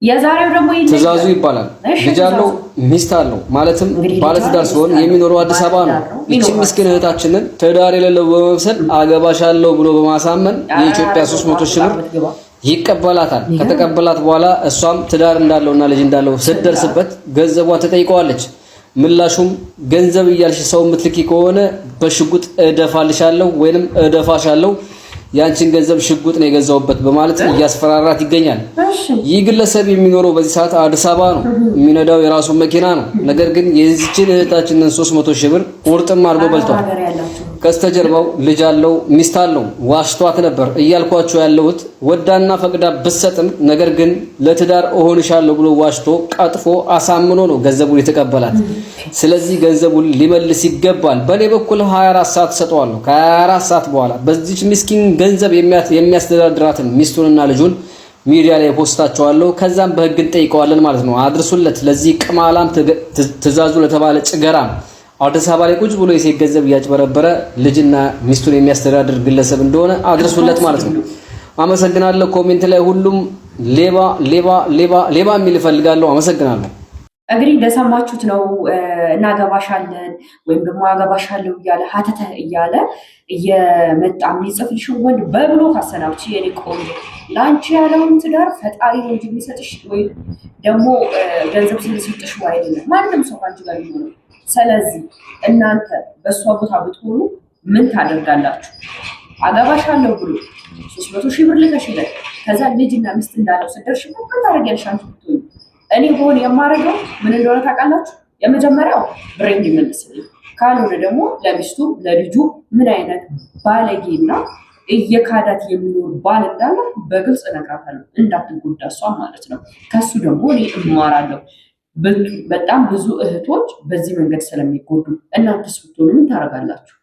የዛሬው ደግሞ ትእዛዙ ይባላል። ልጅ አለው ሚስት አለው ማለትም ባለትዳር ሲሆን የሚኖረው አዲስ አበባ ነው። እቺ ምስኪን እህታችንን ትዳር የሌለው በመምሰል አገባሻለሁ ብሎ በማሳመን የኢትዮጵያ 300 ሺህ ብር ይቀበላታል። ከተቀበላት በኋላ እሷም ትዳር እንዳለውና ልጅ እንዳለው ስትደርስበት ገንዘቧን ትጠይቀዋለች። ምላሹም ገንዘብ እያልሽ ሰው ምትልኪ ከሆነ በሽጉጥ እደፋልሻለሁ ወይንም እደፋሻለሁ ያንቺን ገንዘብ ሽጉጥ ነው የገዛውበት በማለት እያስፈራራት ይገኛል። ይህ ግለሰብ የሚኖረው በዚህ ሰዓት አዲስ አበባ ነው። የሚነዳው የራሱ መኪና ነው። ነገር ግን የዚችን እህታችንን 300 ሺህ ብር ቁርጥም አድርጎ በልቷል። ከስተጀርባው ልጅ አለው ሚስት አለው። ዋሽቷት ነበር እያልኳቸው ያለሁት ወዳና ፈቅዳ ብትሰጥም ነገር ግን ለትዳር እሆንሻለሁ ብሎ ዋሽቶ ቀጥፎ አሳምኖ ነው ገንዘቡን የተቀበላት። ስለዚህ ገንዘቡን ሊመልስ ይገባል። በኔ በኩል 24 ሰዓት ሰጠዋለሁ። ከ24 ሰዓት በኋላ በዚች ምስኪን ገንዘብ የሚያስተዳድራትን ሚስቱንና ልጁን ሚዲያ ላይ ፖስታቸዋለሁ። ከዛም በህግ እንጠይቀዋለን ማለት ነው። አድርሱለት ለዚህ ቅማላም ትእዛዙ ለተባለ ጭገራም አዲስ አበባ ላይ ቁጭ ብሎ የሴት ገንዘብ እያጭበረበረ ልጅና ሚስቱን የሚያስተዳድር ግለሰብ እንደሆነ አድርሱለት ማለት ነው። አመሰግናለሁ። ኮሜንት ላይ ሁሉም ሌባ ሌባ ሌባ ሌባ የሚል እፈልጋለሁ። አመሰግናለሁ። እንግዲህ እንደሰማችሁት ነው። እናገባሻለን ወይም ደግሞ አገባሻለሁ እያለ ሀተተ እያለ እየመጣ የሚጽፍልሽ ወንድ በብሎ ካሰናብች የኔ ቆንጆ ላንቺ ያለውን ትዳር ፈጣሪ ነው እንጂ የሚሰጥሽ ወይ ደግሞ ገንዘብ ስለሰጥሽ ወይ አይደለም ማንንም ሰው ካንቺ ጋር ሊሆን። ስለዚህ እናንተ በእሷ ቦታ ብትሆኑ ምን ታደርጋላችሁ? አገባሻለሁ ብሎ 300 ሺህ ብር ልከሽለት ከዛ ልጅና ሚስት እንዳለው ስትደርሽ ምን ታደርጊያለሽ? አንቺ ብትሆኚ እኔ በሆነ የማደርገው ምን እንደሆነ ታውቃላችሁ? የመጀመሪያው ብሬ እንዲመልስልኝ፣ ካልሆነ ደግሞ ለሚስቱ ለልጁ ምን አይነት ባለጌና እየካዳት የሚኖር ባል እንዳለ በግልጽ እነግራታለሁ። እንዳትጎዳ እሷ ማለት ነው። ከሱ ደግሞ እኔ እማራለሁ። በጣም ብዙ እህቶች በዚህ መንገድ ስለሚጎዱ እናንተስ ብትሆኑ ምን ታደርጋላችሁ?